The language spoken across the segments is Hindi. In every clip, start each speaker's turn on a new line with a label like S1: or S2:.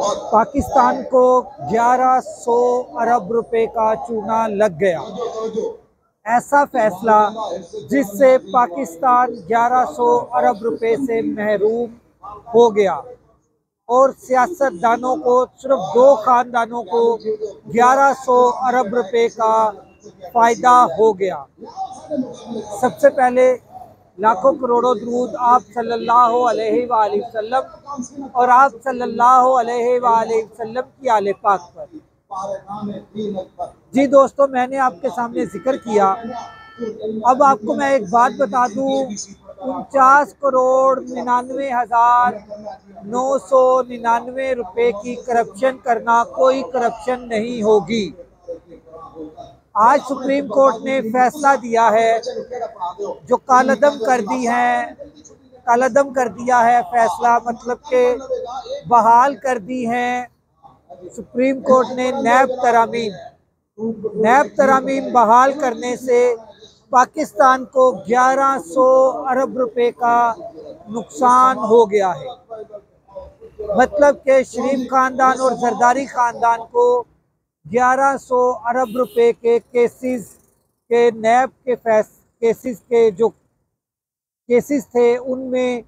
S1: पाकिस्तान को 1100 अरब रुपए का चूना लग गया। ऐसा फैसला जिससे पाकिस्तान 1100 अरब रुपए से महरूम हो गया और सियासतदानों को, सिर्फ दो खानदानों को 1100 अरब रुपए का फायदा हो गया। सबसे पहले लाखों करोड़ों दुरूद आप सल्लल्लाहु अलैहि वसल्लम और आप सल्लल्लाहु अलैहि वसल्लम की आले पाक पर। जी दोस्तों, मैंने आपके सामने जिक्र किया। अब आपको मैं एक बात बता दूं, 49,99,999 रुपए की करप्शन करना कोई करप्शन नहीं होगी। आज सुप्रीम कोर्ट ने फैसला दिया है, जो कालअदम कर दी है, कालअदम कर दिया है फैसला, मतलब के बहाल कर दी है सुप्रीम कोर्ट ने नैब तरामीम बहाल करने से पाकिस्तान को 1100 अरब रुपए का नुकसान हो गया है। मतलब के शरीफ खानदान और जरदारी खानदान को 1100 अरब रुपए के केसेस के नैब के केसेस के जो केसेस थे उनमें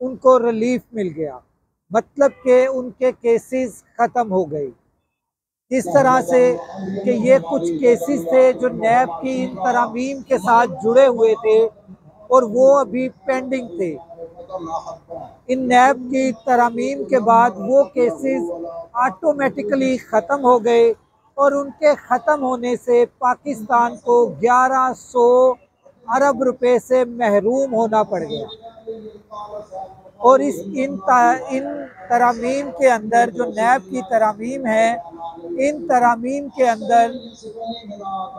S1: उनको रिलीफ मिल गया। मतलब के उनके केसेस ख़त्म हो गए। इस तरह से कि ये कुछ केसेस थे जो नैब की इन तरामीम के साथ जुड़े हुए थे और वो अभी पेंडिंग थे। इन नैब की तरामीम के बाद वो केसेस ऑटोमेटिकली ख़त्म हो गए और उनके ख़त्म होने से पाकिस्तान को 1100 अरब रुपए से महरूम होना पड़ गया। और इन तरामीम के अंदर जो नैब की तरामीम है, इन तरामीम के अंदर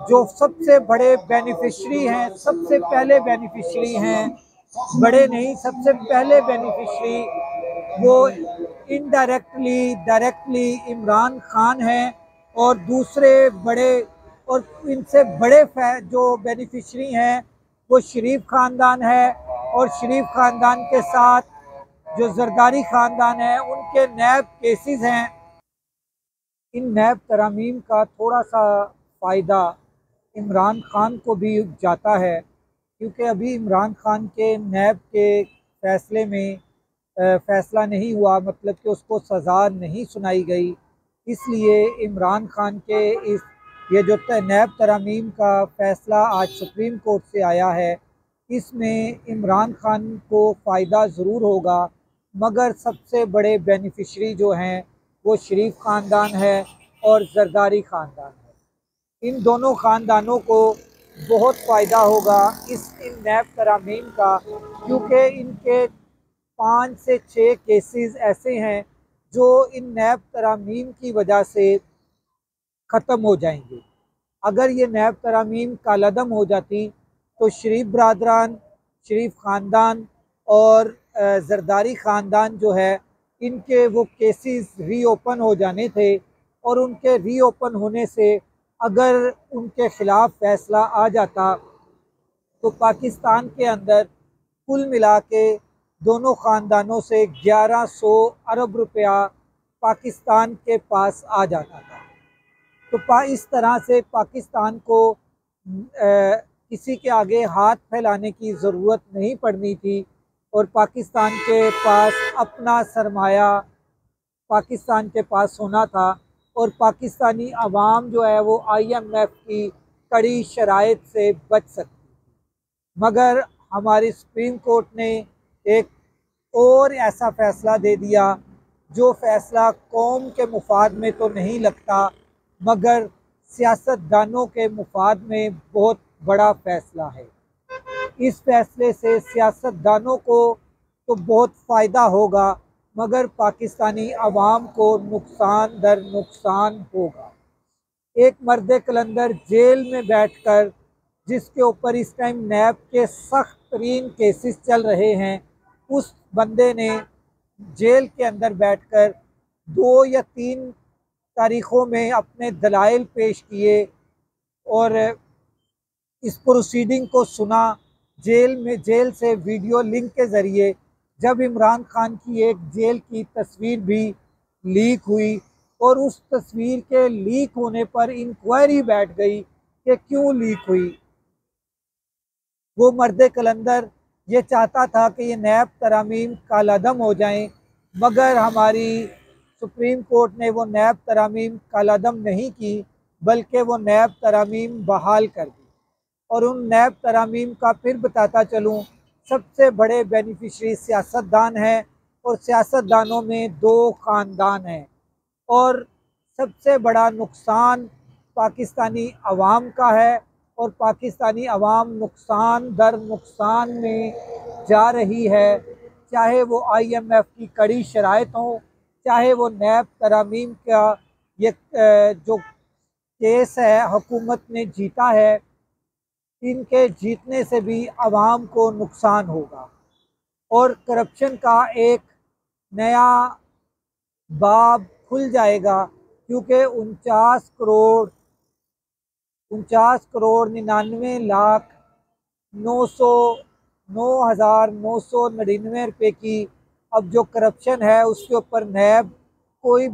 S1: जो सबसे बड़े बेनिफिशरी हैं, सबसे पहले बेनिफिशरी हैं, बड़े नहीं, सबसे पहले बेनिफिशरी वो इनडायरेक्टली डायरेक्टली इमरान खान हैं और दूसरे बड़े और इनसे बड़े जो बेनिफिशरी हैं वो शरीफ खानदान है और शरीफ खानदान के साथ जो जरदारी खानदान है उनके नैब केसेस हैं। इन नैब तरामीम का थोड़ा सा फ़ायदा इमरान खान को भी जाता है, क्योंकि अभी इमरान खान के नैब के फ़ैसले में फ़ैसला नहीं हुआ, मतलब कि उसको सज़ा नहीं सुनाई गई। इसलिए इमरान खान के ये जो नैब तरामीम का फ़ैसला आज सुप्रीम कोर्ट से आया है, इसमें इमरान खान को फ़ायदा ज़रूर होगा, मगर सबसे बड़े बेनिफिशरी जो हैं वो शरीफ ख़ानदान है और जरदारी ख़ानदान है। इन दोनों ख़ानदानों को बहुत फ़ायदा होगा इन नैब तरामीम का, क्योंकि इनके 5 से 6 केसेस ऐसे हैं जो इन नैब तरामीम की वजह से ख़त्म हो जाएंगे। अगर ये नैब तरामीम कालअदम हो जाती तो शरीफ बरादरान, शरीफ ख़ानदान और जरदारी ख़ानदान जो है, इनके वो केसेस रीओपन हो जाने थे और उनके रीओपन होने से अगर उनके ख़िलाफ़ फ़ैसला आ जाता तो पाकिस्तान के अंदर कुल मिला के दोनों ख़ानदानों से 1100 अरब रुपया पाकिस्तान के पास आ जाता था। तो इस तरह से पाकिस्तान को किसी के आगे हाथ फैलाने की ज़रूरत नहीं पड़नी थी और पाकिस्तान के पास अपना सरमाया पाकिस्तान के पास होना था और पाकिस्तानी अवाम जो है वो IMF की कड़ी शराइत से बच सकती। मगर हमारी सुप्रीम कोर्ट ने एक और ऐसा फ़ैसला दे दिया जो फ़ैसला कौम के मुफाद में तो नहीं लगता, मगर सियासतदानों के मुफाद में बहुत बड़ा फ़ैसला है। इस फ़ैसले से सियासतदानों को तो बहुत फ़ायदा होगा, मगर पाकिस्तानी अवाम को नुकसान दर नुकसान होगा। एक मर्द कलंदर जेल में बैठकर, जिसके ऊपर इस टाइम नैब के सख्त तरीन केसेस चल रहे हैं, उस बंदे ने जेल के अंदर बैठकर 2 या 3 तारीख़ों में अपने दलाइल पेश किए और इस प्रोसीडिंग को सुना। जेल से वीडियो लिंक के ज़रिए जब इमरान खान की एक जेल की तस्वीर भी लीक हुई और उस तस्वीर के लीक होने पर इंक्वायरी बैठ गई कि क्यों लीक हुई। वो मर्द कलंदर ये चाहता था कि ये नैब तरामीम कालादम हो जाएं, मगर हमारी सुप्रीम कोर्ट ने वो नैब तरामीम कालादम नहीं की, बल्कि वो नैब तरामीम बहाल कर दी। और उन नैब तरामीम का फिर बताता चलूँ, सबसे बड़े बेनिफिशरी सियासतदान हैं और सियासतदानों में दो ख़ानदान हैं। और सबसे बड़ा नुकसान पाकिस्तानी अवाम का है और पाकिस्तानी अवाम नुकसान दर नुकसान में जा रही है, चाहे वो IMF की कड़ी शराइत हो, चाहे वो नैब तरामीम का ये जो केस है हुकूमत ने जीता है, इनके जीतने से भी अवाम को नुकसान होगा और करप्शन का एक नया बाब खुल जाएगा, क्योंकि 49,99,999,999 रुपये की अब जो करप्शन है उसके ऊपर नैब कोई